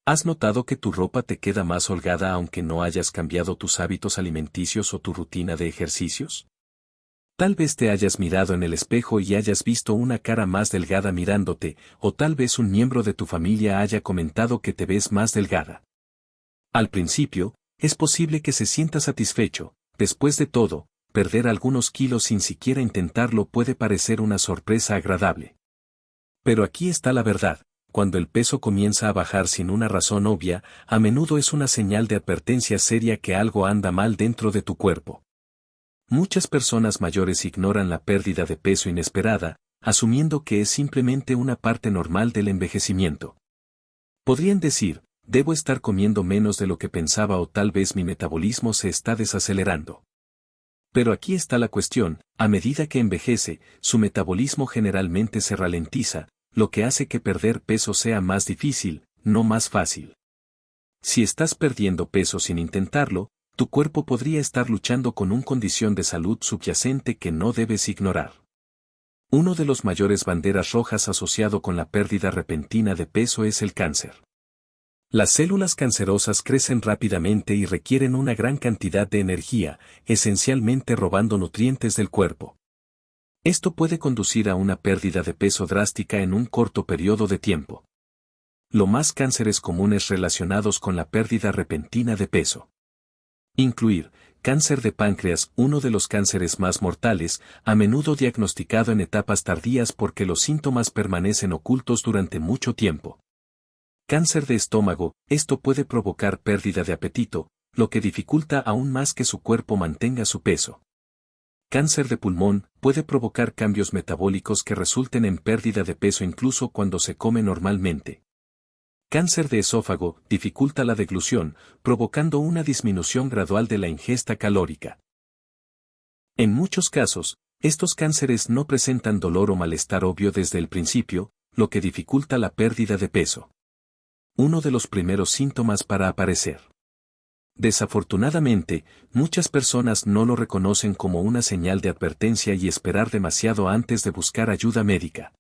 ¿Has notado que tu ropa te queda más holgada aunque no hayas cambiado tus hábitos alimenticios o tu rutina de ejercicios? Tal vez te hayas mirado en el espejo y hayas visto una cara más delgada mirándote, o tal vez un miembro de tu familia haya comentado que te ves más delgada. Al principio, es posible que se sienta satisfecho. Después de todo, perder algunos kilos sin siquiera intentarlo puede parecer una sorpresa agradable. Pero aquí está la verdad. Cuando el peso comienza a bajar sin una razón obvia, a menudo es una señal de advertencia seria que algo anda mal dentro de tu cuerpo. Muchas personas mayores ignoran la pérdida de peso inesperada, asumiendo que es simplemente una parte normal del envejecimiento. Podrían decir, debo estar comiendo menos de lo que pensaba o tal vez mi metabolismo se está desacelerando. Pero aquí está la cuestión, a medida que envejece, su metabolismo generalmente se ralentiza, lo que hace que perder peso sea más difícil, no más fácil. Si estás perdiendo peso sin intentarlo, tu cuerpo podría estar luchando con una condición de salud subyacente que no debes ignorar. Uno de los mayores banderas rojas asociado con la pérdida repentina de peso es el cáncer. Las células cancerosas crecen rápidamente y requieren una gran cantidad de energía, esencialmente robando nutrientes del cuerpo. Esto puede conducir a una pérdida de peso drástica en un corto periodo de tiempo. Los más cánceres comunes relacionados con la pérdida repentina de peso. Incluir cáncer de páncreas, uno de los cánceres más mortales, a menudo diagnosticado en etapas tardías porque los síntomas permanecen ocultos durante mucho tiempo. Cáncer de estómago, esto puede provocar pérdida de apetito, lo que dificulta aún más que su cuerpo mantenga su peso. Cáncer de pulmón, puede provocar cambios metabólicos que resulten en pérdida de peso incluso cuando se come normalmente. Cáncer de esófago, dificulta la deglución, provocando una disminución gradual de la ingesta calórica. En muchos casos, estos cánceres no presentan dolor o malestar obvio desde el principio, lo que dificulta la pérdida de peso. Uno de los primeros síntomas para aparecer. Desafortunadamente, muchas personas no lo reconocen como una señal de advertencia y esperar demasiado antes de buscar ayuda médica.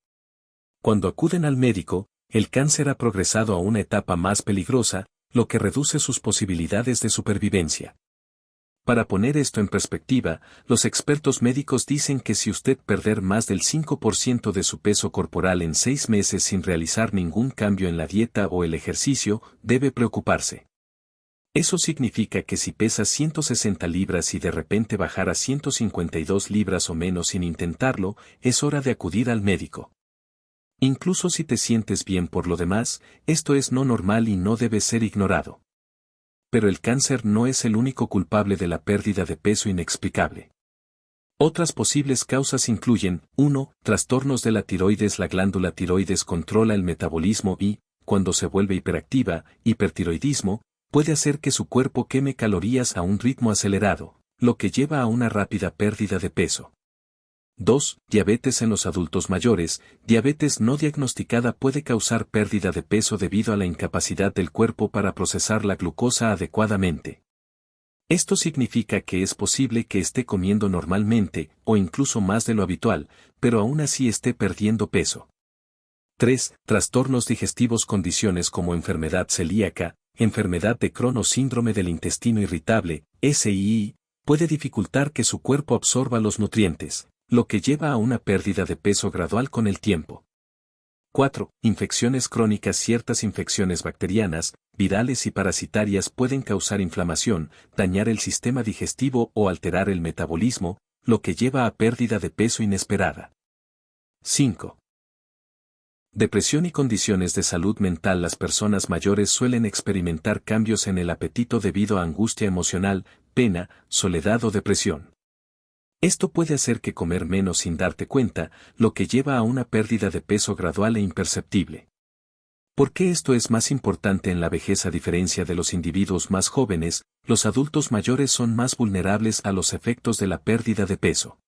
Cuando acuden al médico, el cáncer ha progresado a una etapa más peligrosa, lo que reduce sus posibilidades de supervivencia. Para poner esto en perspectiva, los expertos médicos dicen que si usted perder más del 5% de su peso corporal en 6 meses sin realizar ningún cambio en la dieta o el ejercicio, debe preocuparse. Eso significa que si pesas 160 libras y de repente bajar a 152 libras o menos sin intentarlo, es hora de acudir al médico. Incluso si te sientes bien por lo demás, esto es no normal y no debe ser ignorado. Pero el cáncer no es el único culpable de la pérdida de peso inexplicable. Otras posibles causas incluyen, 1. Trastornos de la tiroides. La glándula tiroides controla el metabolismo y, cuando se vuelve hiperactiva, hipertiroidismo, puede hacer que su cuerpo queme calorías a un ritmo acelerado, lo que lleva a una rápida pérdida de peso. 2. Diabetes en los adultos mayores. Diabetes no diagnosticada puede causar pérdida de peso debido a la incapacidad del cuerpo para procesar la glucosa adecuadamente. Esto significa que es posible que esté comiendo normalmente, o incluso más de lo habitual, pero aún así esté perdiendo peso. 3. Trastornos digestivos. Condiciones como enfermedad celíaca, enfermedad de Crohn o síndrome del intestino irritable, SII, puede dificultar que su cuerpo absorba los nutrientes, lo que lleva a una pérdida de peso gradual con el tiempo. 4. Infecciones crónicas. Ciertas infecciones bacterianas, virales y parasitarias pueden causar inflamación, dañar el sistema digestivo o alterar el metabolismo, lo que lleva a pérdida de peso inesperada. 5. Depresión y condiciones de salud mental. Las personas mayores suelen experimentar cambios en el apetito debido a angustia emocional, pena, soledad o depresión. Esto puede hacer que comer menos sin darte cuenta, lo que lleva a una pérdida de peso gradual e imperceptible. ¿Por qué esto es más importante en la vejez? A diferencia de los individuos más jóvenes, los adultos mayores son más vulnerables a los efectos de la pérdida de peso.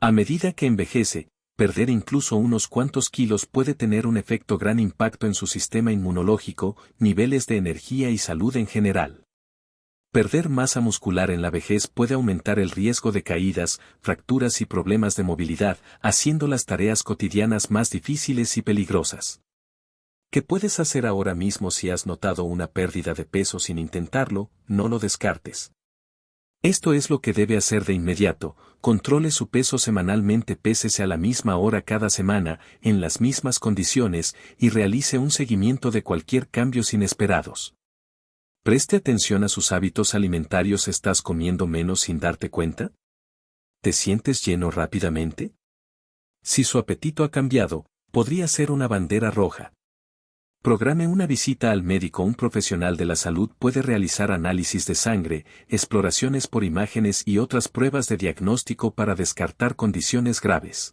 A medida que envejece, perder incluso unos cuantos kilos puede tener un gran impacto en su sistema inmunológico, niveles de energía y salud en general. Perder masa muscular en la vejez puede aumentar el riesgo de caídas, fracturas y problemas de movilidad, haciendo las tareas cotidianas más difíciles y peligrosas. ¿Qué puedes hacer ahora mismo si has notado una pérdida de peso sin intentarlo? No lo descartes. Esto es lo que debe hacer de inmediato: controle su peso semanalmente, pésese a la misma hora cada semana, en las mismas condiciones, y realice un seguimiento de cualquier cambios inesperados. Preste atención a sus hábitos alimentarios. ¿Estás comiendo menos sin darte cuenta? ¿Te sientes lleno rápidamente? Si su apetito ha cambiado, podría ser una bandera roja. Programe una visita al médico. Un profesional de la salud puede realizar análisis de sangre, exploraciones por imágenes y otras pruebas de diagnóstico para descartar condiciones graves.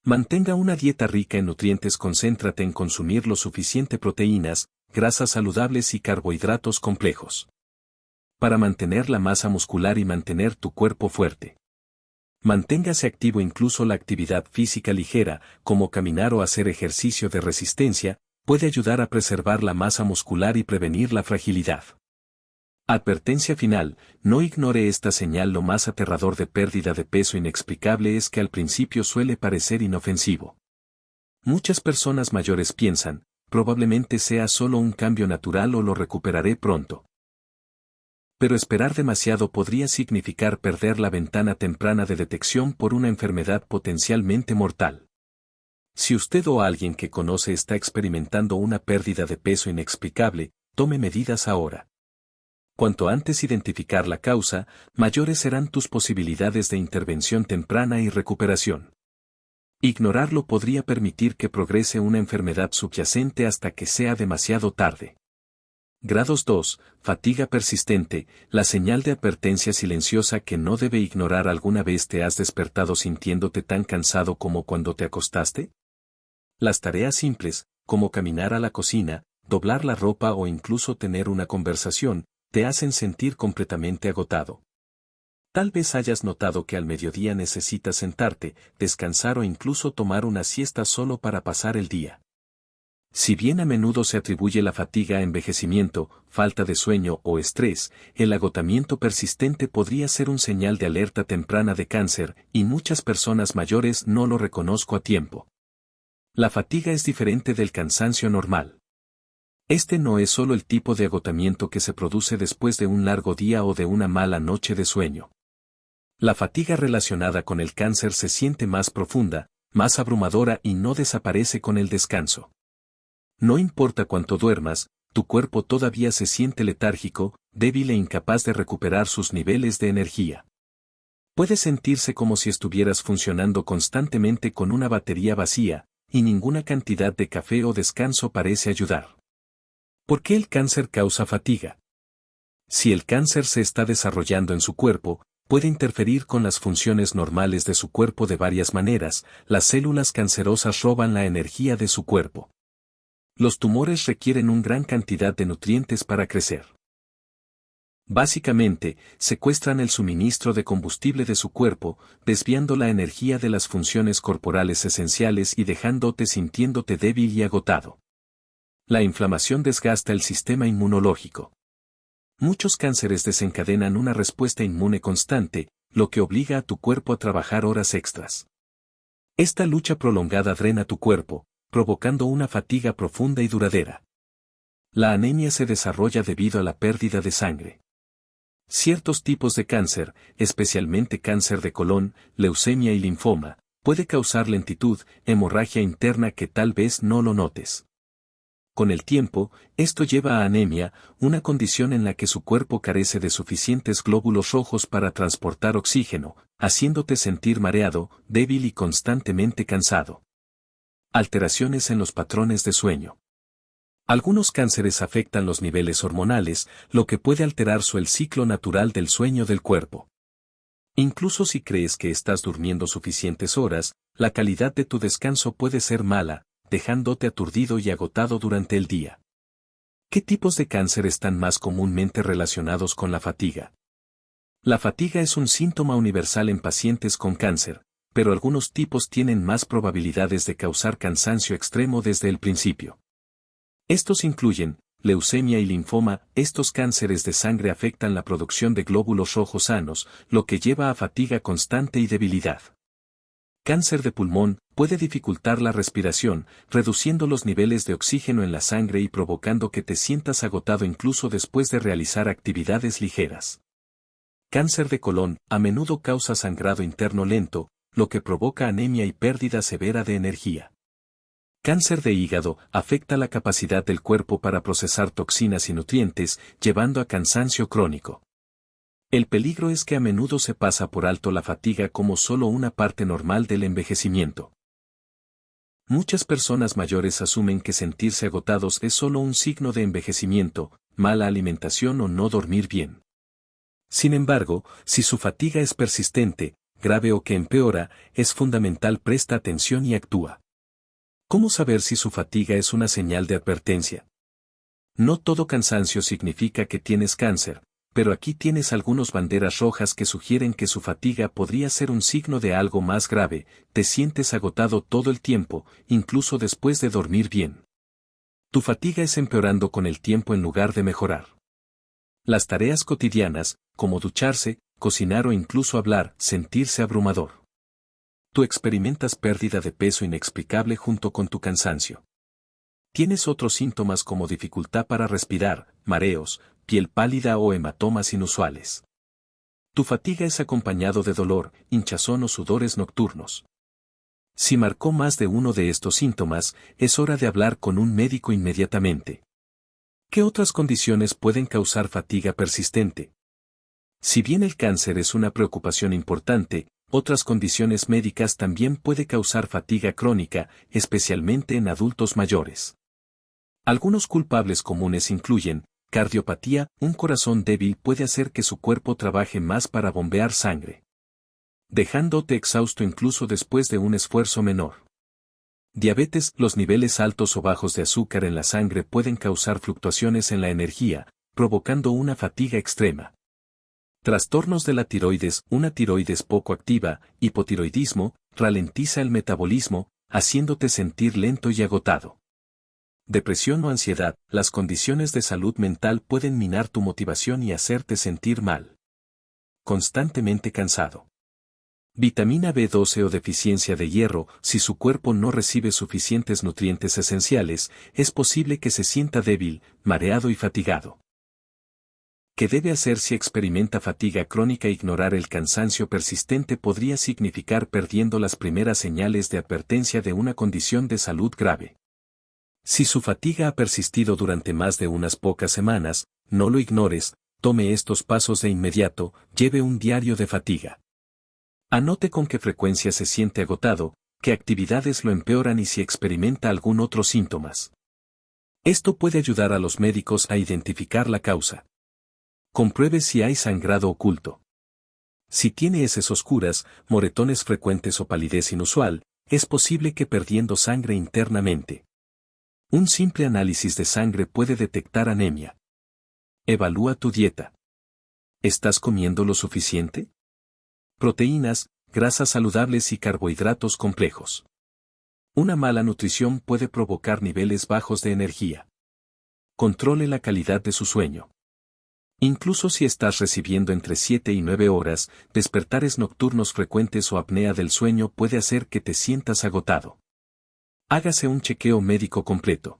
Mantenga una dieta rica en nutrientes. Concéntrate en consumir lo suficiente proteínas, grasas saludables y carbohidratos complejos para mantener la masa muscular y mantener tu cuerpo fuerte. Manténgase activo. Incluso la actividad física ligera, como caminar o hacer ejercicio de resistencia, puede ayudar a preservar la masa muscular y prevenir la fragilidad. Advertencia final: no ignore esta señal. Lo más aterrador de pérdida de peso inexplicable es que al principio suele parecer inofensivo. Muchas personas mayores piensan, probablemente sea solo un cambio natural o lo recuperaré pronto. Pero esperar demasiado podría significar perder la ventana temprana de detección por una enfermedad potencialmente mortal. Si usted o alguien que conoce está experimentando una pérdida de peso inexplicable, tome medidas ahora. Cuanto antes identificar la causa, mayores serán tus posibilidades de intervención temprana y recuperación. Ignorarlo podría permitir que progrese una enfermedad subyacente hasta que sea demasiado tarde. Grados 2. Fatiga persistente, la señal de advertencia silenciosa que no debe ignorar. ¿Alguna vez te has despertado sintiéndote tan cansado como cuando te acostaste? Las tareas simples, como caminar a la cocina, doblar la ropa o incluso tener una conversación, te hacen sentir completamente agotado. Tal vez hayas notado que al mediodía necesitas sentarte, descansar o incluso tomar una siesta solo para pasar el día. Si bien a menudo se atribuye la fatiga a envejecimiento, falta de sueño o estrés, el agotamiento persistente podría ser un señal de alerta temprana de cáncer, y muchas personas mayores no lo reconozco a tiempo. La fatiga es diferente del cansancio normal. Este no es solo el tipo de agotamiento que se produce después de un largo día o de una mala noche de sueño. La fatiga relacionada con el cáncer se siente más profunda, más abrumadora y no desaparece con el descanso. No importa cuánto duermas, tu cuerpo todavía se siente letárgico, débil e incapaz de recuperar sus niveles de energía. Puede sentirse como si estuvieras funcionando constantemente con una batería vacía, y ninguna cantidad de café o descanso parece ayudar. ¿Por qué el cáncer causa fatiga? Si el cáncer se está desarrollando en su cuerpo, puede interferir con las funciones normales de su cuerpo de varias maneras. Las células cancerosas roban la energía de su cuerpo. Los tumores requieren una gran cantidad de nutrientes para crecer. Básicamente, secuestran el suministro de combustible de su cuerpo, desviando la energía de las funciones corporales esenciales y dejándote sintiéndote débil y agotado. La inflamación desgasta el sistema inmunológico. Muchos cánceres desencadenan una respuesta inmune constante, lo que obliga a tu cuerpo a trabajar horas extras. Esta lucha prolongada drena tu cuerpo, provocando una fatiga profunda y duradera. La anemia se desarrolla debido a la pérdida de sangre. Ciertos tipos de cáncer, especialmente cáncer de colon, leucemia y linfoma, puede causar lentitud, hemorragia interna que tal vez no lo notes. Con el tiempo, esto lleva a anemia, una condición en la que su cuerpo carece de suficientes glóbulos rojos para transportar oxígeno, haciéndote sentir mareado, débil y constantemente cansado. Alteraciones en los patrones de sueño. Algunos cánceres afectan los niveles hormonales, lo que puede alterar el ciclo natural del sueño del cuerpo. Incluso si crees que estás durmiendo suficientes horas, la calidad de tu descanso puede ser mala, dejándote aturdido y agotado durante el día. ¿Qué tipos de cáncer están más comúnmente relacionados con la fatiga? La fatiga es un síntoma universal en pacientes con cáncer, pero algunos tipos tienen más probabilidades de causar cansancio extremo desde el principio. Estos incluyen leucemia y linfoma. Estos cánceres de sangre afectan la producción de glóbulos rojos sanos, lo que lleva a fatiga constante y debilidad. Cáncer de pulmón puede dificultar la respiración, reduciendo los niveles de oxígeno en la sangre y provocando que te sientas agotado incluso después de realizar actividades ligeras. Cáncer de colon a menudo causa sangrado interno lento, lo que provoca anemia y pérdida severa de energía. Cáncer de hígado afecta la capacidad del cuerpo para procesar toxinas y nutrientes, llevando a cansancio crónico. El peligro es que a menudo se pasa por alto la fatiga como solo una parte normal del envejecimiento. Muchas personas mayores asumen que sentirse agotados es solo un signo de envejecimiento, mala alimentación o no dormir bien. Sin embargo, si su fatiga es persistente, grave o que empeora, es fundamental presta atención y actúa. ¿Cómo saber si su fatiga es una señal de advertencia? No todo cansancio significa que tienes cáncer, pero aquí tienes algunas banderas rojas que sugieren que su fatiga podría ser un signo de algo más grave. Te sientes agotado todo el tiempo, incluso después de dormir bien. Tu fatiga es empeorando con el tiempo en lugar de mejorar. Las tareas cotidianas, como ducharse, cocinar o incluso hablar, sentirse abrumador. Tú experimentas pérdida de peso inexplicable junto con tu cansancio. Tienes otros síntomas como dificultad para respirar, mareos, piel pálida o hematomas inusuales. Tu fatiga es acompañado de dolor, hinchazón o sudores nocturnos. Si marcó más de uno de estos síntomas, es hora de hablar con un médico inmediatamente. ¿Qué otras condiciones pueden causar fatiga persistente? Si bien el cáncer es una preocupación importante, otras condiciones médicas también pueden causar fatiga crónica, especialmente en adultos mayores. Algunos culpables comunes incluyen cardiopatía, un corazón débil puede hacer que su cuerpo trabaje más para bombear sangre, dejándote exhausto incluso después de un esfuerzo menor. Diabetes, los niveles altos o bajos de azúcar en la sangre pueden causar fluctuaciones en la energía, provocando una fatiga extrema. Trastornos de la tiroides, una tiroides poco activa, hipotiroidismo, ralentiza el metabolismo, haciéndote sentir lento y agotado. Depresión o ansiedad, las condiciones de salud mental pueden minar tu motivación y hacerte sentir mal. Constantemente cansado. Vitamina B12 o deficiencia de hierro, si su cuerpo no recibe suficientes nutrientes esenciales, es posible que se sienta débil, mareado y fatigado. ¿Qué debe hacer si experimenta fatiga crónica? Ignorar el cansancio persistente podría significar perdiendo las primeras señales de advertencia de una condición de salud grave. Si su fatiga ha persistido durante más de unas pocas semanas, no lo ignores, tome estos pasos de inmediato, lleve un diario de fatiga. Anote con qué frecuencia se siente agotado, qué actividades lo empeoran y si experimenta algún otro síntomas. Esto puede ayudar a los médicos a identificar la causa. Compruebe si hay sangrado oculto. Si tiene heces oscuras, moretones frecuentes o palidez inusual, es posible que perdiendo sangre internamente. Un simple análisis de sangre puede detectar anemia. Evalúa tu dieta. ¿Estás comiendo lo suficiente? Proteínas, grasas saludables y carbohidratos complejos. Una mala nutrición puede provocar niveles bajos de energía. Controle la calidad de su sueño. Incluso si estás recibiendo entre 7 y 9 horas, despertares nocturnos frecuentes o apnea del sueño puede hacer que te sientas agotado. Hágase un chequeo médico completo.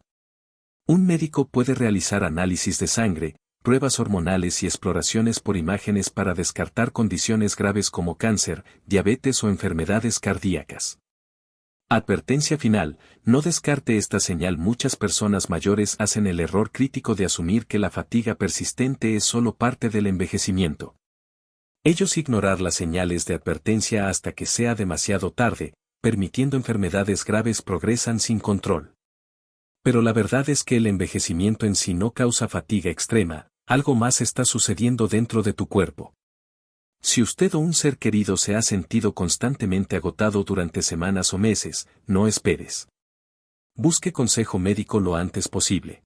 Un médico puede realizar análisis de sangre, pruebas hormonales y exploraciones por imágenes para descartar condiciones graves como cáncer, diabetes o enfermedades cardíacas. Advertencia final, no descarte esta señal. Muchas personas mayores hacen el error crítico de asumir que la fatiga persistente es solo parte del envejecimiento. Ellos ignorar las señales de advertencia hasta que sea demasiado tarde, permitiendo enfermedades graves progresan sin control. Pero la verdad es que el envejecimiento en sí no causa fatiga extrema, algo más está sucediendo dentro de tu cuerpo. Si usted o un ser querido se ha sentido constantemente agotado durante semanas o meses, no esperes. Busque consejo médico lo antes posible.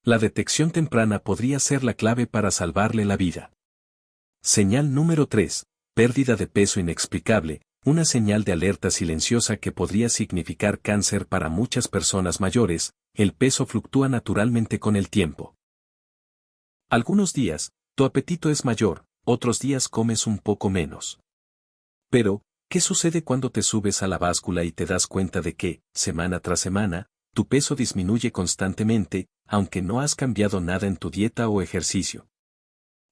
La detección temprana podría ser la clave para salvarle la vida. Señal número 3. Pérdida de peso inexplicable, una señal de alerta silenciosa que podría significar cáncer para muchas personas mayores. El peso fluctúa naturalmente con el tiempo. Algunos días, tu apetito es mayor, otros días comes un poco menos. Pero, ¿Qué sucede cuando te subes a la báscula y te das cuenta de que, semana tras semana, tu peso disminuye constantemente, aunque no has cambiado nada en tu dieta o ejercicio?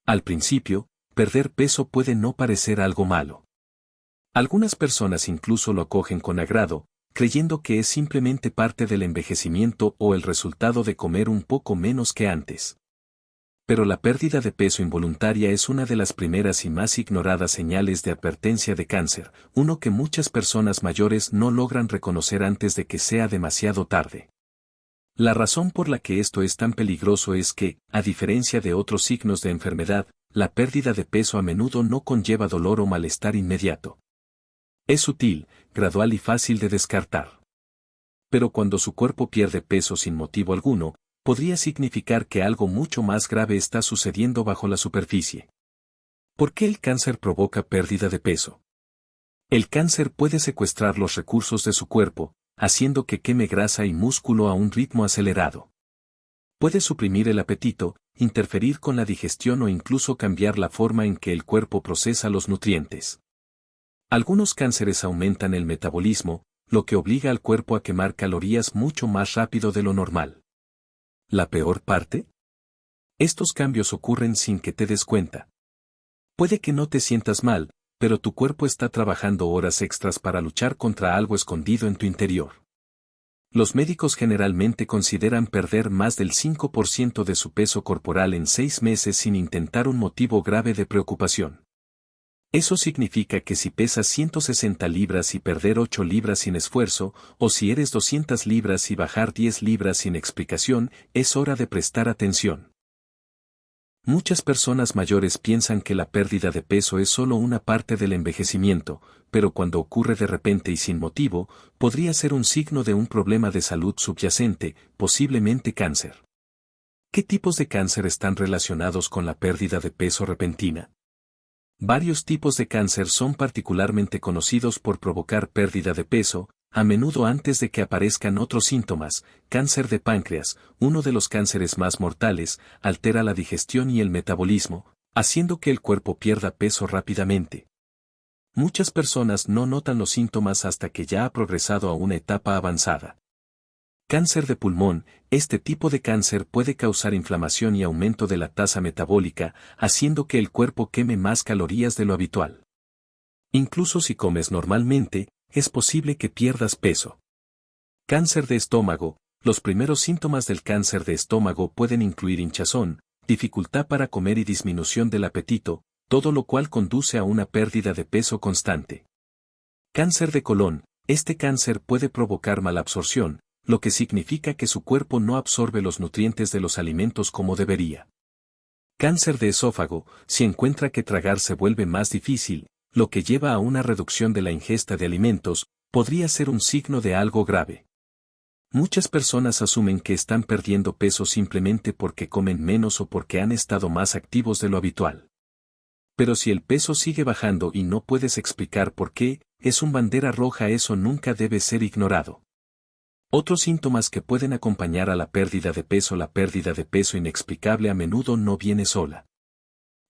Al principio, perder peso puede no parecer algo malo. Algunas personas incluso lo acogen con agrado, creyendo que es simplemente parte del envejecimiento o el resultado de comer un poco menos que antes. Pero la pérdida de peso involuntaria es una de las primeras y más ignoradas señales de advertencia de cáncer, uno que muchas personas mayores no logran reconocer antes de que sea demasiado tarde. La razón por la que esto es tan peligroso es que, a diferencia de otros signos de enfermedad, la pérdida de peso a menudo no conlleva dolor o malestar inmediato. Es sutil, gradual y fácil de descartar. Pero cuando su cuerpo pierde peso sin motivo alguno, podría significar que algo mucho más grave está sucediendo bajo la superficie. ¿Por qué el cáncer provoca pérdida de peso? El cáncer puede secuestrar los recursos de su cuerpo, haciendo que queme grasa y músculo a un ritmo acelerado. Puede suprimir el apetito, interferir con la digestión o incluso cambiar la forma en que el cuerpo procesa los nutrientes. Algunos cánceres aumentan el metabolismo, lo que obliga al cuerpo a quemar calorías mucho más rápido de lo normal. ¿La peor parte? Estos cambios ocurren sin que te des cuenta. Puede que no te sientas mal, pero tu cuerpo está trabajando horas extras para luchar contra algo escondido en tu interior. Los médicos generalmente consideran perder más del 5% de su peso corporal en 6 meses sin intentar un motivo grave de preocupación. Eso significa que si pesas 160 libras y perder 8 libras sin esfuerzo, o si eres 200 libras y bajar 10 libras sin explicación, es hora de prestar atención. Muchas personas mayores piensan que la pérdida de peso es solo una parte del envejecimiento, pero cuando ocurre de repente y sin motivo, podría ser un signo de un problema de salud subyacente, posiblemente cáncer. ¿Qué tipos de cáncer están relacionados con la pérdida de peso repentina? Varios tipos de cáncer son particularmente conocidos por provocar pérdida de peso, a menudo antes de que aparezcan otros síntomas. Cáncer de páncreas, uno de los cánceres más mortales, altera la digestión y el metabolismo, haciendo que el cuerpo pierda peso rápidamente. Muchas personas no notan los síntomas hasta que ya ha progresado a una etapa avanzada. Cáncer de pulmón, este tipo de cáncer puede causar inflamación y aumento de la tasa metabólica, haciendo que el cuerpo queme más calorías de lo habitual. Incluso si comes normalmente, es posible que pierdas peso. Cáncer de estómago, los primeros síntomas del cáncer de estómago pueden incluir hinchazón, dificultad para comer y disminución del apetito, todo lo cual conduce a una pérdida de peso constante. Cáncer de colon, este cáncer puede provocar malabsorción, lo que significa que su cuerpo no absorbe los nutrientes de los alimentos como debería. Cáncer de esófago, si encuentra que tragar se vuelve más difícil, lo que lleva a una reducción de la ingesta de alimentos, podría ser un signo de algo grave. Muchas personas asumen que están perdiendo peso simplemente porque comen menos o porque han estado más activos de lo habitual. Pero si el peso sigue bajando y no puedes explicar por qué, es un bandera roja, eso nunca debe ser ignorado. Otros síntomas que pueden acompañar a la pérdida de peso. La pérdida de peso inexplicable a menudo no viene sola.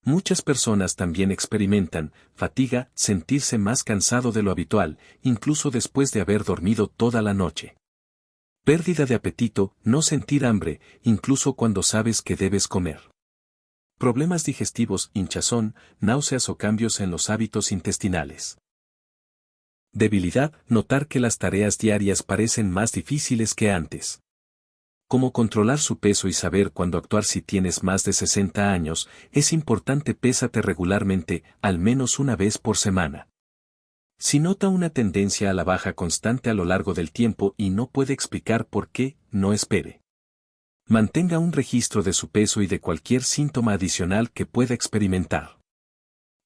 Muchas personas también experimentan fatiga, sentirse más cansado de lo habitual, incluso después de haber dormido toda la noche. Pérdida de apetito, no sentir hambre, incluso cuando sabes que debes comer. Problemas digestivos, hinchazón, náuseas o cambios en los hábitos intestinales. Debilidad, notar que las tareas diarias parecen más difíciles que antes. Cómo controlar su peso y saber cuándo actuar. Si tienes más de 60 años, es importante pésate regularmente, al menos una vez por semana. Si nota una tendencia a la baja constante a lo largo del tiempo y no puede explicar por qué, no espere. Mantenga un registro de su peso y de cualquier síntoma adicional que pueda experimentar.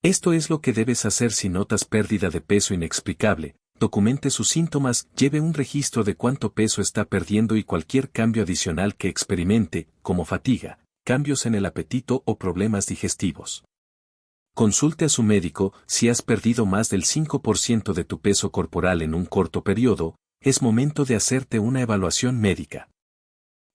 Esto es lo que debes hacer si notas pérdida de peso inexplicable. Documente sus síntomas, lleve un registro de cuánto peso está perdiendo y cualquier cambio adicional que experimente, como fatiga, cambios en el apetito o problemas digestivos. Consulte a su médico. Si has perdido más del 5% de tu peso corporal en un corto periodo, es momento de hacerte una evaluación médica.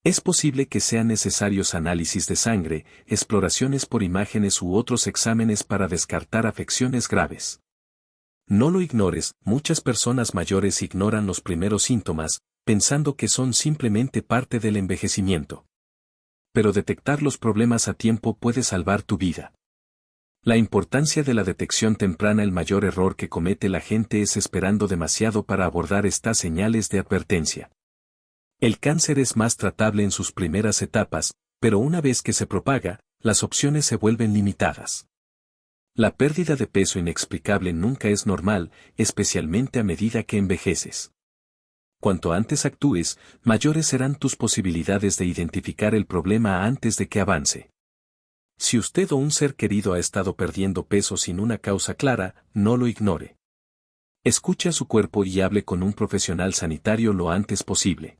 Es posible que sean necesarios análisis de sangre, exploraciones por imágenes u otros exámenes para descartar afecciones graves. No lo ignores, muchas personas mayores ignoran los primeros síntomas, pensando que son simplemente parte del envejecimiento. Pero detectar los problemas a tiempo puede salvar tu vida. La importancia de la detección temprana. El mayor error que comete la gente es esperando demasiado para abordar estas señales de advertencia. El cáncer es más tratable en sus primeras etapas, pero una vez que se propaga, las opciones se vuelven limitadas. La pérdida de peso inexplicable nunca es normal, especialmente a medida que envejeces. Cuanto antes actúes, mayores serán tus posibilidades de identificar el problema antes de que avance. Si usted o un ser querido ha estado perdiendo peso sin una causa clara, no lo ignore. Escuche a su cuerpo y hable con un profesional sanitario lo antes posible.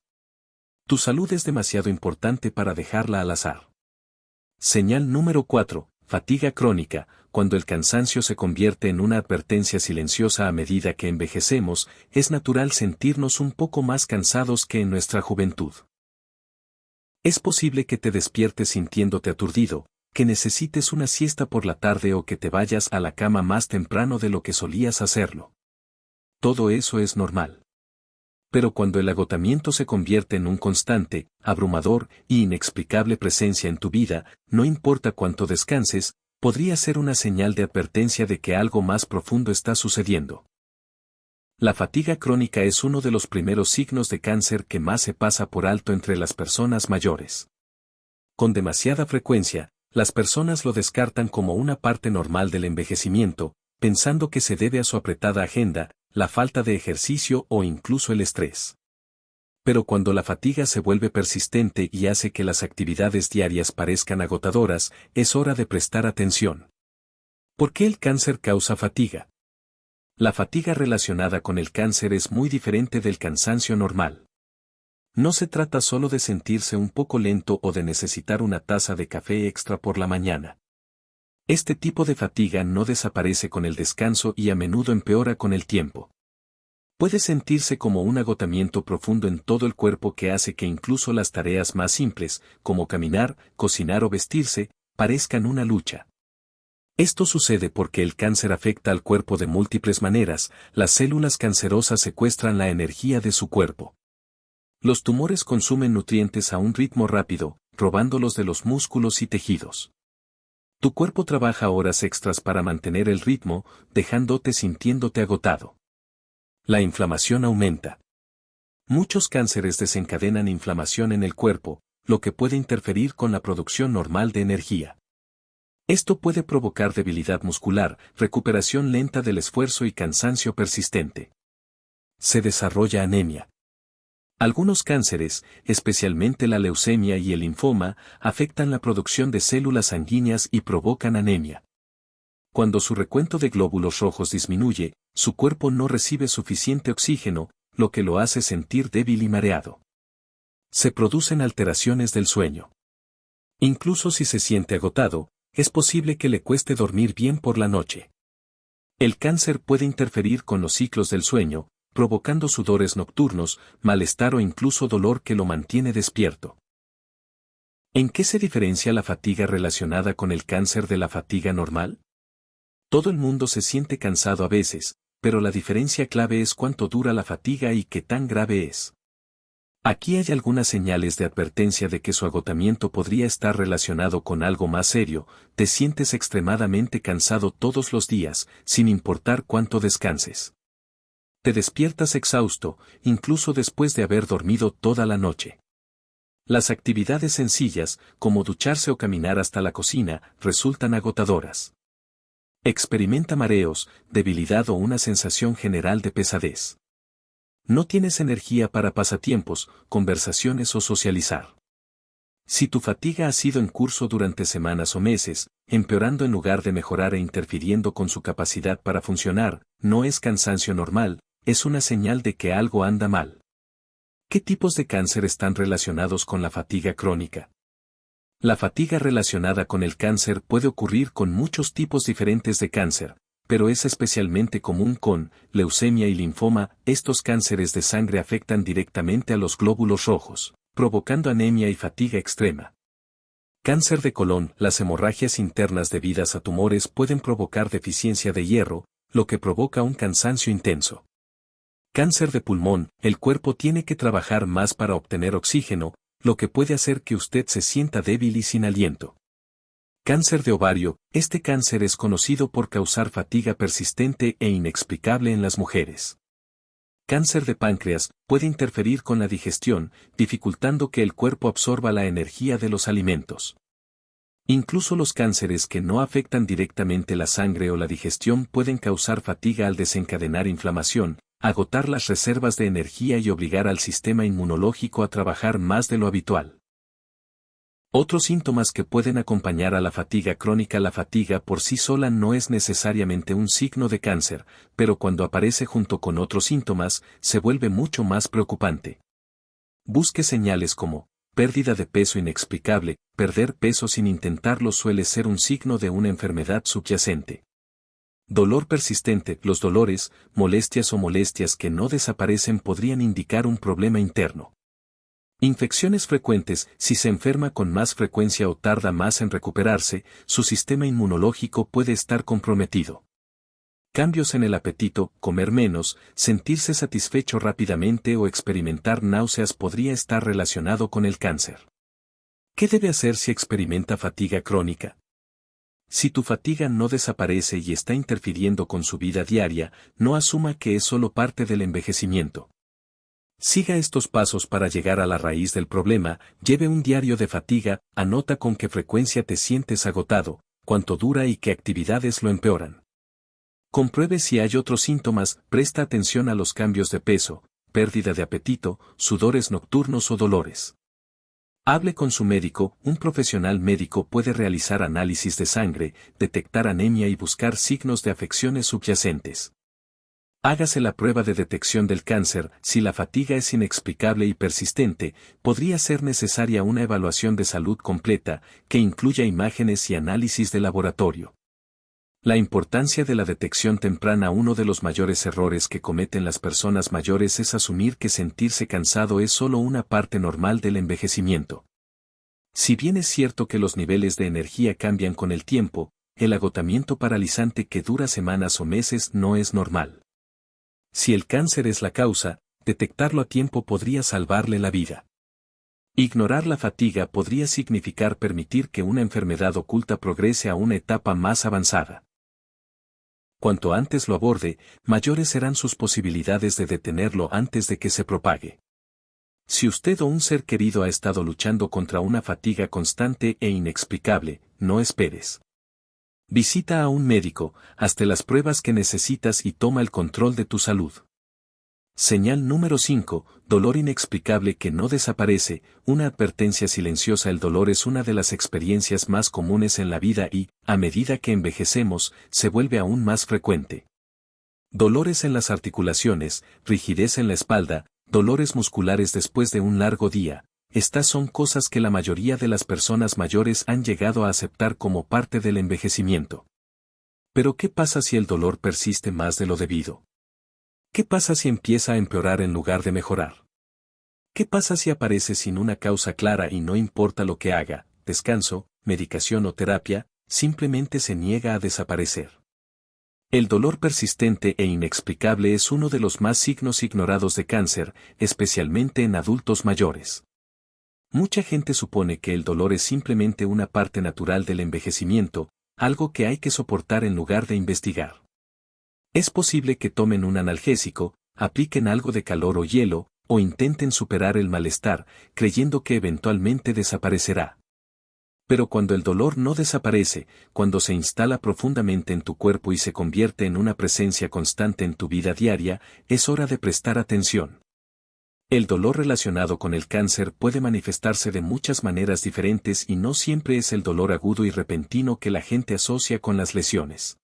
Tu salud es demasiado importante para dejarla al azar. Señal número 4. Fatiga crónica. Cuando el cansancio se convierte en una advertencia silenciosa a medida que envejecemos, es natural sentirnos un poco más cansados que en nuestra juventud. Es posible que te despiertes sintiéndote aturdido, que necesites una siesta por la tarde o que te vayas a la cama más temprano de lo que solías hacerlo. Todo eso es normal. Pero cuando el agotamiento se convierte en un constante, abrumador y inexplicable presencia en tu vida, no importa cuánto descanses, podría ser una señal de advertencia de que algo más profundo está sucediendo. La fatiga crónica es uno de los primeros signos de cáncer que más se pasa por alto entre las personas mayores. Con demasiada frecuencia, las personas lo descartan como una parte normal del envejecimiento, pensando que se debe a su apretada agenda, la falta de ejercicio o incluso el estrés. Pero cuando la fatiga se vuelve persistente y hace que las actividades diarias parezcan agotadoras, es hora de prestar atención. ¿Por qué el cáncer causa fatiga? La fatiga relacionada con el cáncer es muy diferente del cansancio normal. No se trata solo de sentirse un poco lento o de necesitar una taza de café extra por la mañana. Este tipo de fatiga no desaparece con el descanso y a menudo empeora con el tiempo. Puede sentirse como un agotamiento profundo en todo el cuerpo que hace que incluso las tareas más simples, como caminar, cocinar o vestirse, parezcan una lucha. Esto sucede porque el cáncer afecta al cuerpo de múltiples maneras. Las células cancerosas secuestran la energía de su cuerpo. Los tumores consumen nutrientes a un ritmo rápido, robándolos de los músculos y tejidos. Tu cuerpo trabaja horas extras para mantener el ritmo, dejándote sintiéndote agotado. La inflamación aumenta. Muchos cánceres desencadenan inflamación en el cuerpo, lo que puede interferir con la producción normal de energía. Esto puede provocar debilidad muscular, recuperación lenta del esfuerzo y cansancio persistente. Se desarrolla anemia. Algunos cánceres, especialmente la leucemia y el linfoma, afectan la producción de células sanguíneas y provocan anemia. Cuando su recuento de glóbulos rojos disminuye, su cuerpo no recibe suficiente oxígeno, lo que lo hace sentir débil y mareado. Se producen alteraciones del sueño. Incluso si se siente agotado, es posible que le cueste dormir bien por la noche. El cáncer puede interferir con los ciclos del sueño, provocando sudores nocturnos, malestar o incluso dolor que lo mantiene despierto. ¿En qué se diferencia la fatiga relacionada con el cáncer de la fatiga normal? Todo el mundo se siente cansado a veces, pero la diferencia clave es cuánto dura la fatiga y qué tan grave es. Aquí hay algunas señales de advertencia de que su agotamiento podría estar relacionado con algo más serio. Te sientes extremadamente cansado todos los días, sin importar cuánto descanses. Te despiertas exhausto, incluso después de haber dormido toda la noche. Las actividades sencillas, como ducharse o caminar hasta la cocina, resultan agotadoras. Experimenta mareos, debilidad o una sensación general de pesadez. No tienes energía para pasatiempos, conversaciones o socializar. Si tu fatiga ha sido en curso durante semanas o meses, empeorando en lugar de mejorar e interfiriendo con su capacidad para funcionar, no es cansancio normal, es una señal de que algo anda mal. ¿Qué tipos de cáncer están relacionados con la fatiga crónica? La fatiga relacionada con el cáncer puede ocurrir con muchos tipos diferentes de cáncer, pero es especialmente común con leucemia y linfoma. Estos cánceres de sangre afectan directamente a los glóbulos rojos, provocando anemia y fatiga extrema. Cáncer de colon. Las hemorragias internas debidas a tumores pueden provocar deficiencia de hierro, lo que provoca un cansancio intenso. Cáncer de pulmón, el cuerpo tiene que trabajar más para obtener oxígeno, lo que puede hacer que usted se sienta débil y sin aliento. Cáncer de ovario, este cáncer es conocido por causar fatiga persistente e inexplicable en las mujeres. Cáncer de páncreas, puede interferir con la digestión, dificultando que el cuerpo absorba la energía de los alimentos. Incluso los cánceres que no afectan directamente la sangre o la digestión pueden causar fatiga al desencadenar inflamación, agotar las reservas de energía y obligar al sistema inmunológico a trabajar más de lo habitual. Otros síntomas que pueden acompañar a la fatiga crónica. La fatiga por sí sola no es necesariamente un signo de cáncer, pero cuando aparece junto con otros síntomas, se vuelve mucho más preocupante. Busque señales como pérdida de peso inexplicable. Perder peso sin intentarlo suele ser un signo de una enfermedad subyacente. Dolor persistente. Los dolores, molestias que no desaparecen podrían indicar un problema interno. Infecciones frecuentes. Si se enferma con más frecuencia o tarda más en recuperarse, su sistema inmunológico puede estar comprometido. Cambios en el apetito, comer menos, sentirse satisfecho rápidamente o experimentar náuseas podría estar relacionado con el cáncer. ¿Qué debe hacer si experimenta fatiga crónica? Si tu fatiga no desaparece y está interfiriendo con su vida diaria, no asuma que es solo parte del envejecimiento. Siga estos pasos para llegar a la raíz del problema. Lleve un diario de fatiga, anota con qué frecuencia te sientes agotado, cuánto dura y qué actividades lo empeoran. Compruebe si hay otros síntomas. Presta atención a los cambios de peso, pérdida de apetito, sudores nocturnos o dolores. Hable con su médico. Un profesional médico puede realizar análisis de sangre, detectar anemia y buscar signos de afecciones subyacentes. Hágase la prueba de detección del cáncer. Si la fatiga es inexplicable y persistente, podría ser necesaria una evaluación de salud completa, que incluya imágenes y análisis de laboratorio. La importancia de la detección temprana. Uno de los mayores errores que cometen las personas mayores es asumir que sentirse cansado es solo una parte normal del envejecimiento. Si bien es cierto que los niveles de energía cambian con el tiempo, el agotamiento paralizante que dura semanas o meses no es normal. Si el cáncer es la causa, detectarlo a tiempo podría salvarle la vida. Ignorar la fatiga podría significar permitir que una enfermedad oculta progrese a una etapa más avanzada. Cuanto antes lo aborde, mayores serán sus posibilidades de detenerlo antes de que se propague. Si usted o un ser querido ha estado luchando contra una fatiga constante e inexplicable, no esperes. Visita a un médico, hazte las pruebas que necesitas y toma el control de tu salud. Señal número 5, dolor inexplicable que no desaparece. Una advertencia silenciosa. El dolor es una de las experiencias más comunes en la vida y, a medida que envejecemos, se vuelve aún más frecuente. Dolores en las articulaciones, rigidez en la espalda, dolores musculares después de un largo día. Estas son cosas que la mayoría de las personas mayores han llegado a aceptar como parte del envejecimiento. Pero ¿qué pasa si el dolor persiste más de lo debido? ¿Qué pasa si empieza a empeorar en lugar de mejorar? ¿Qué pasa si aparece sin una causa clara y no importa lo que haga, descanso, medicación o terapia, simplemente se niega a desaparecer? El dolor persistente e inexplicable es uno de los más signos ignorados de cáncer, especialmente en adultos mayores. Mucha gente supone que el dolor es simplemente una parte natural del envejecimiento, algo que hay que soportar en lugar de investigar. Es posible que tomen un analgésico, apliquen algo de calor o hielo, o intenten superar el malestar, creyendo que eventualmente desaparecerá. Pero cuando el dolor no desaparece, cuando se instala profundamente en tu cuerpo y se convierte en una presencia constante en tu vida diaria, es hora de prestar atención. El dolor relacionado con el cáncer puede manifestarse de muchas maneras diferentes y no siempre es el dolor agudo y repentino que la gente asocia con las lesiones.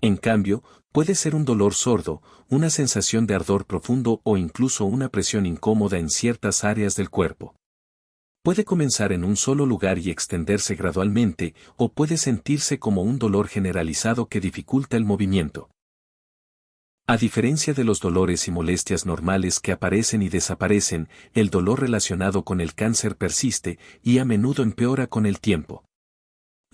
En cambio, puede ser un dolor sordo, una sensación de ardor profundo o incluso una presión incómoda en ciertas áreas del cuerpo. Puede comenzar en un solo lugar y extenderse gradualmente, o puede sentirse como un dolor generalizado que dificulta el movimiento. A diferencia de los dolores y molestias normales que aparecen y desaparecen, el dolor relacionado con el cáncer persiste y a menudo empeora con el tiempo.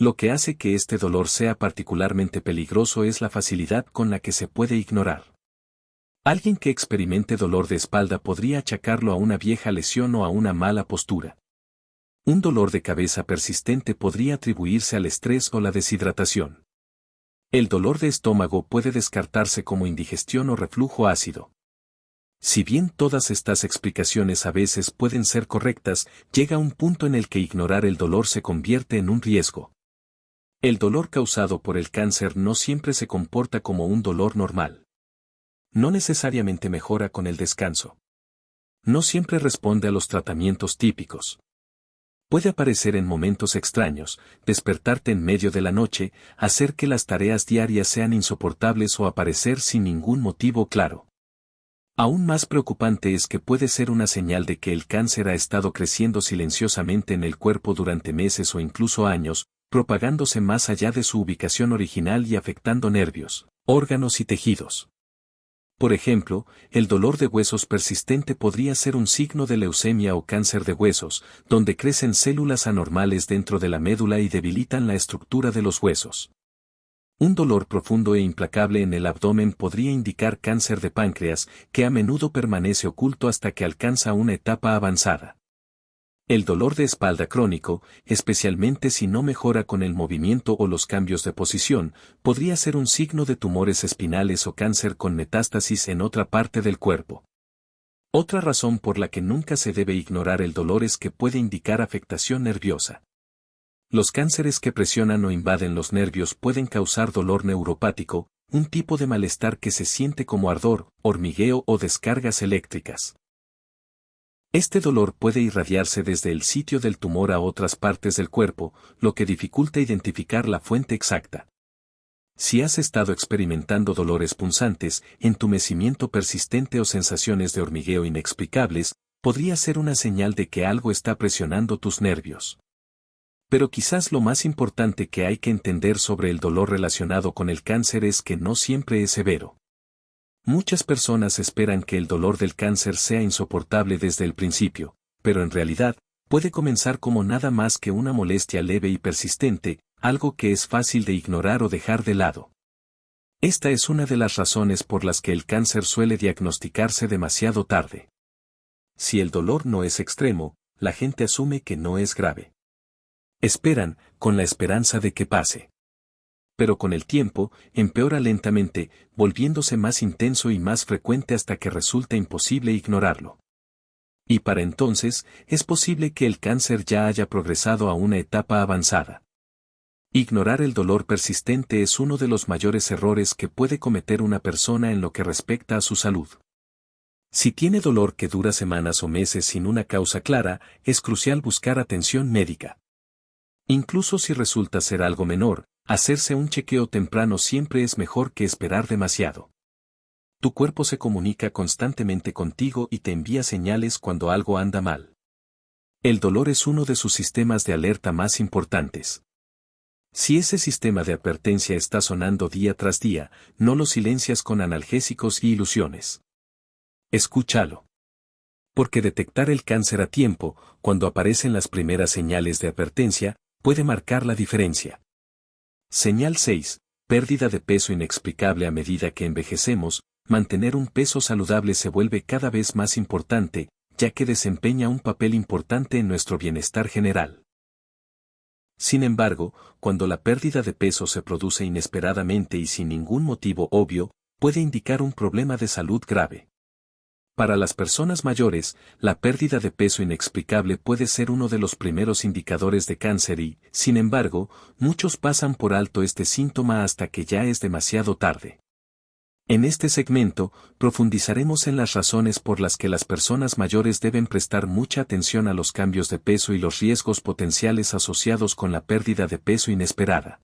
Lo que hace que este dolor sea particularmente peligroso es la facilidad con la que se puede ignorar. Alguien que experimente dolor de espalda podría achacarlo a una vieja lesión o a una mala postura. Un dolor de cabeza persistente podría atribuirse al estrés o la deshidratación. El dolor de estómago puede descartarse como indigestión o reflujo ácido. Si bien todas estas explicaciones a veces pueden ser correctas, llega un punto en el que ignorar el dolor se convierte en un riesgo. El dolor causado por el cáncer no siempre se comporta como un dolor normal. No necesariamente mejora con el descanso. No siempre responde a los tratamientos típicos. Puede aparecer en momentos extraños, despertarte en medio de la noche, hacer que las tareas diarias sean insoportables o aparecer sin ningún motivo claro. Aún más preocupante es que puede ser una señal de que el cáncer ha estado creciendo silenciosamente en el cuerpo durante meses o incluso años, propagándose más allá de su ubicación original y afectando nervios, órganos y tejidos. Por ejemplo, el dolor de huesos persistente podría ser un signo de leucemia o cáncer de huesos, donde crecen células anormales dentro de la médula y debilitan la estructura de los huesos. Un dolor profundo e implacable en el abdomen podría indicar cáncer de páncreas, que a menudo permanece oculto hasta que alcanza una etapa avanzada. El dolor de espalda crónico, especialmente si no mejora con el movimiento o los cambios de posición, podría ser un signo de tumores espinales o cáncer con metástasis en otra parte del cuerpo. Otra razón por la que nunca se debe ignorar el dolor es que puede indicar afectación nerviosa. Los cánceres que presionan o invaden los nervios pueden causar dolor neuropático, un tipo de malestar que se siente como ardor, hormigueo o descargas eléctricas. Este dolor puede irradiarse desde el sitio del tumor a otras partes del cuerpo, lo que dificulta identificar la fuente exacta. Si has estado experimentando dolores punzantes, entumecimiento persistente o sensaciones de hormigueo inexplicables, podría ser una señal de que algo está presionando tus nervios. Pero quizás lo más importante que hay que entender sobre el dolor relacionado con el cáncer es que no siempre es severo. Muchas personas esperan que el dolor del cáncer sea insoportable desde el principio, pero en realidad, puede comenzar como nada más que una molestia leve y persistente, algo que es fácil de ignorar o dejar de lado. Esta es una de las razones por las que el cáncer suele diagnosticarse demasiado tarde. Si el dolor no es extremo, la gente asume que no es grave. Esperan, con la esperanza de que pase. Pero con el tiempo, empeora lentamente, volviéndose más intenso y más frecuente hasta que resulta imposible ignorarlo. Y para entonces, es posible que el cáncer ya haya progresado a una etapa avanzada. Ignorar el dolor persistente es uno de los mayores errores que puede cometer una persona en lo que respecta a su salud. Si tiene dolor que dura semanas o meses sin una causa clara, es crucial buscar atención médica. Incluso si resulta ser algo menor, hacerse un chequeo temprano siempre es mejor que esperar demasiado. Tu cuerpo se comunica constantemente contigo y te envía señales cuando algo anda mal. El dolor es uno de sus sistemas de alerta más importantes. Si ese sistema de advertencia está sonando día tras día, no lo silencias con analgésicos y ilusiones. Escúchalo. Porque detectar el cáncer a tiempo, cuando aparecen las primeras señales de advertencia, puede marcar la diferencia. Señal 6. Pérdida de peso inexplicable a medida que envejecemos. Mantener un peso saludable se vuelve cada vez más importante, ya que desempeña un papel importante en nuestro bienestar general. Sin embargo, cuando la pérdida de peso se produce inesperadamente y sin ningún motivo obvio, puede indicar un problema de salud grave. Para las personas mayores, la pérdida de peso inexplicable puede ser uno de los primeros indicadores de cáncer y, sin embargo, muchos pasan por alto este síntoma hasta que ya es demasiado tarde. En este segmento, profundizaremos en las razones por las que las personas mayores deben prestar mucha atención a los cambios de peso y los riesgos potenciales asociados con la pérdida de peso inesperada.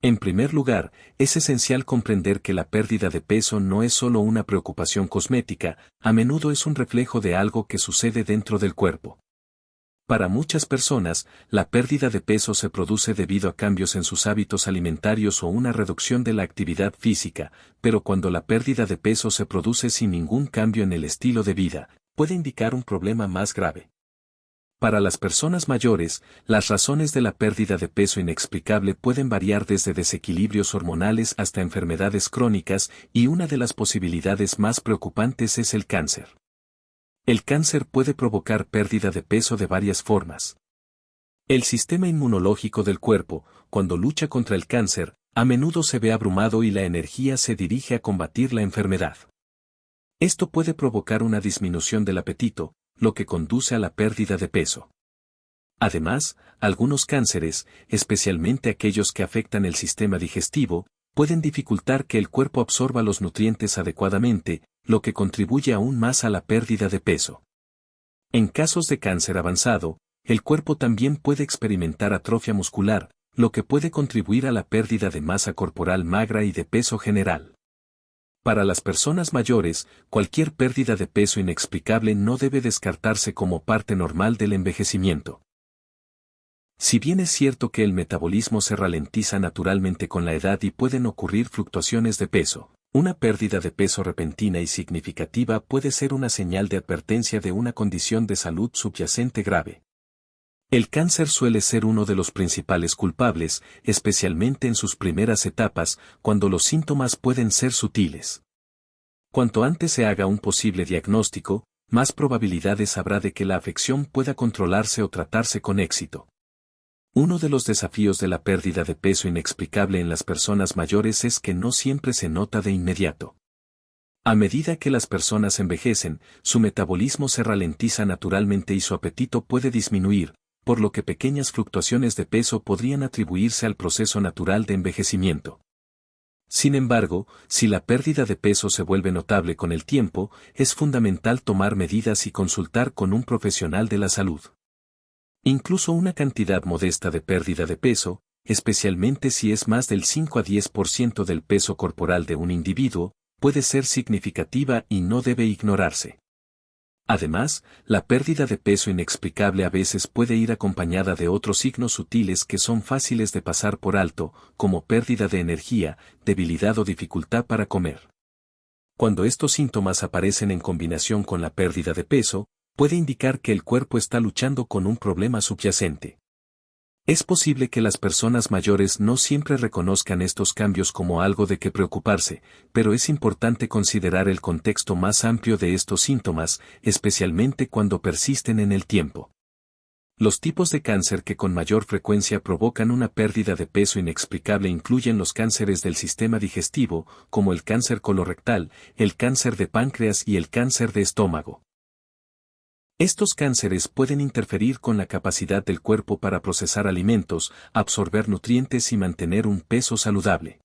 En primer lugar, es esencial comprender que la pérdida de peso no es solo una preocupación cosmética, a menudo es un reflejo de algo que sucede dentro del cuerpo. Para muchas personas, la pérdida de peso se produce debido a cambios en sus hábitos alimentarios o una reducción de la actividad física, pero cuando la pérdida de peso se produce sin ningún cambio en el estilo de vida, puede indicar un problema más grave. Para las personas mayores, las razones de la pérdida de peso inexplicable pueden variar desde desequilibrios hormonales hasta enfermedades crónicas, y una de las posibilidades más preocupantes es el cáncer. El cáncer puede provocar pérdida de peso de varias formas. El sistema inmunológico del cuerpo, cuando lucha contra el cáncer, a menudo se ve abrumado y la energía se dirige a combatir la enfermedad. Esto puede provocar una disminución del apetito, lo que conduce a la pérdida de peso. Además, algunos cánceres, especialmente aquellos que afectan el sistema digestivo, pueden dificultar que el cuerpo absorba los nutrientes adecuadamente, lo que contribuye aún más a la pérdida de peso. En casos de cáncer avanzado, el cuerpo también puede experimentar atrofia muscular, lo que puede contribuir a la pérdida de masa corporal magra y de peso general. Para las personas mayores, cualquier pérdida de peso inexplicable no debe descartarse como parte normal del envejecimiento. Si bien es cierto que el metabolismo se ralentiza naturalmente con la edad y pueden ocurrir fluctuaciones de peso, una pérdida de peso repentina y significativa puede ser una señal de advertencia de una condición de salud subyacente grave. El cáncer suele ser uno de los principales culpables, especialmente en sus primeras etapas, cuando los síntomas pueden ser sutiles. Cuanto antes se haga un posible diagnóstico, más probabilidades habrá de que la afección pueda controlarse o tratarse con éxito. Uno de los desafíos de la pérdida de peso inexplicable en las personas mayores es que no siempre se nota de inmediato. A medida que las personas envejecen, su metabolismo se ralentiza naturalmente y su apetito puede disminuir, por lo que pequeñas fluctuaciones de peso podrían atribuirse al proceso natural de envejecimiento. Sin embargo, si la pérdida de peso se vuelve notable con el tiempo, es fundamental tomar medidas y consultar con un profesional de la salud. Incluso una cantidad modesta de pérdida de peso, especialmente si es más del 5 a 10% del peso corporal de un individuo, puede ser significativa y no debe ignorarse. Además, la pérdida de peso inexplicable a veces puede ir acompañada de otros signos sutiles que son fáciles de pasar por alto, como pérdida de energía, debilidad o dificultad para comer. Cuando estos síntomas aparecen en combinación con la pérdida de peso, puede indicar que el cuerpo está luchando con un problema subyacente. Es posible que las personas mayores no siempre reconozcan estos cambios como algo de que preocuparse, pero es importante considerar el contexto más amplio de estos síntomas, especialmente cuando persisten en el tiempo. Los tipos de cáncer que con mayor frecuencia provocan una pérdida de peso inexplicable incluyen los cánceres del sistema digestivo, como el cáncer colorectal, el cáncer de páncreas y el cáncer de estómago. Estos cánceres pueden interferir con la capacidad del cuerpo para procesar alimentos, absorber nutrientes y mantener un peso saludable.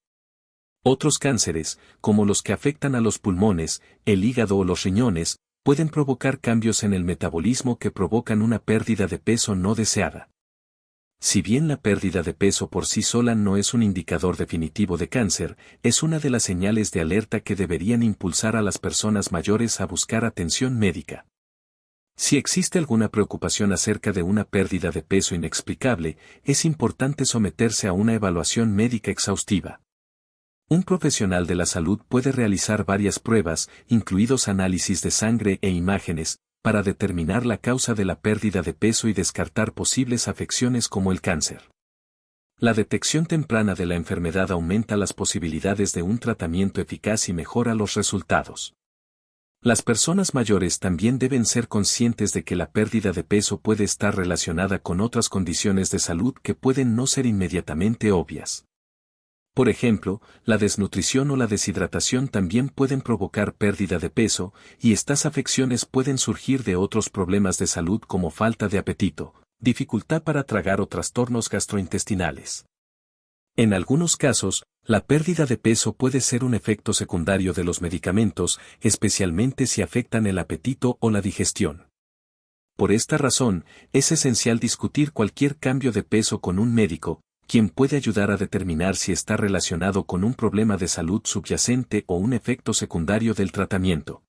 Otros cánceres, como los que afectan a los pulmones, el hígado o los riñones, pueden provocar cambios en el metabolismo que provocan una pérdida de peso no deseada. Si bien la pérdida de peso por sí sola no es un indicador definitivo de cáncer, es una de las señales de alerta que deberían impulsar a las personas mayores a buscar atención médica. Si existe alguna preocupación acerca de una pérdida de peso inexplicable, es importante someterse a una evaluación médica exhaustiva. Un profesional de la salud puede realizar varias pruebas, incluidos análisis de sangre e imágenes, para determinar la causa de la pérdida de peso y descartar posibles afecciones como el cáncer. La detección temprana de la enfermedad aumenta las posibilidades de un tratamiento eficaz y mejora los resultados. Las personas mayores también deben ser conscientes de que la pérdida de peso puede estar relacionada con otras condiciones de salud que pueden no ser inmediatamente obvias. Por ejemplo, la desnutrición o la deshidratación también pueden provocar pérdida de peso, y estas afecciones pueden surgir de otros problemas de salud como falta de apetito, dificultad para tragar o trastornos gastrointestinales. En algunos casos, la pérdida de peso puede ser un efecto secundario de los medicamentos, especialmente si afectan el apetito o la digestión. Por esta razón, es esencial discutir cualquier cambio de peso con un médico, quien puede ayudar a determinar si está relacionado con un problema de salud subyacente o un efecto secundario del tratamiento.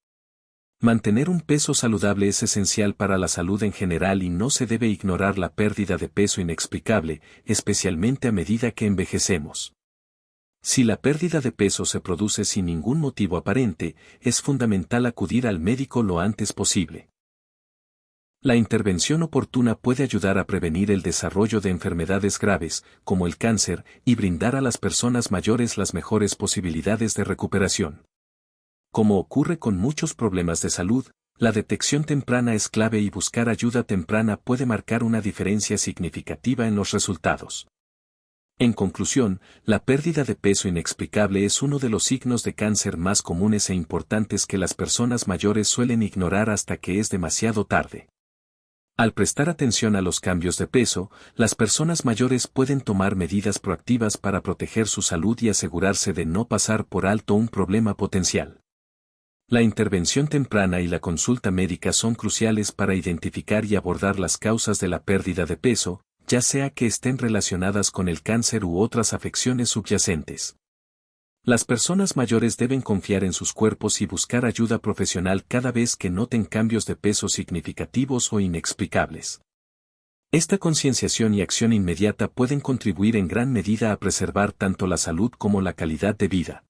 Mantener un peso saludable es esencial para la salud en general y no se debe ignorar la pérdida de peso inexplicable, especialmente a medida que envejecemos. Si la pérdida de peso se produce sin ningún motivo aparente, es fundamental acudir al médico lo antes posible. La intervención oportuna puede ayudar a prevenir el desarrollo de enfermedades graves, como el cáncer, y brindar a las personas mayores las mejores posibilidades de recuperación. Como ocurre con muchos problemas de salud, la detección temprana es clave y buscar ayuda temprana puede marcar una diferencia significativa en los resultados. En conclusión, la pérdida de peso inexplicable es uno de los signos de cáncer más comunes e importantes que las personas mayores suelen ignorar hasta que es demasiado tarde. Al prestar atención a los cambios de peso, las personas mayores pueden tomar medidas proactivas para proteger su salud y asegurarse de no pasar por alto un problema potencial. La intervención temprana y la consulta médica son cruciales para identificar y abordar las causas de la pérdida de peso, ya sea que estén relacionadas con el cáncer u otras afecciones subyacentes. Las personas mayores deben confiar en sus cuerpos y buscar ayuda profesional cada vez que noten cambios de peso significativos o inexplicables. Esta concienciación y acción inmediata pueden contribuir en gran medida a preservar tanto la salud como la calidad de vida.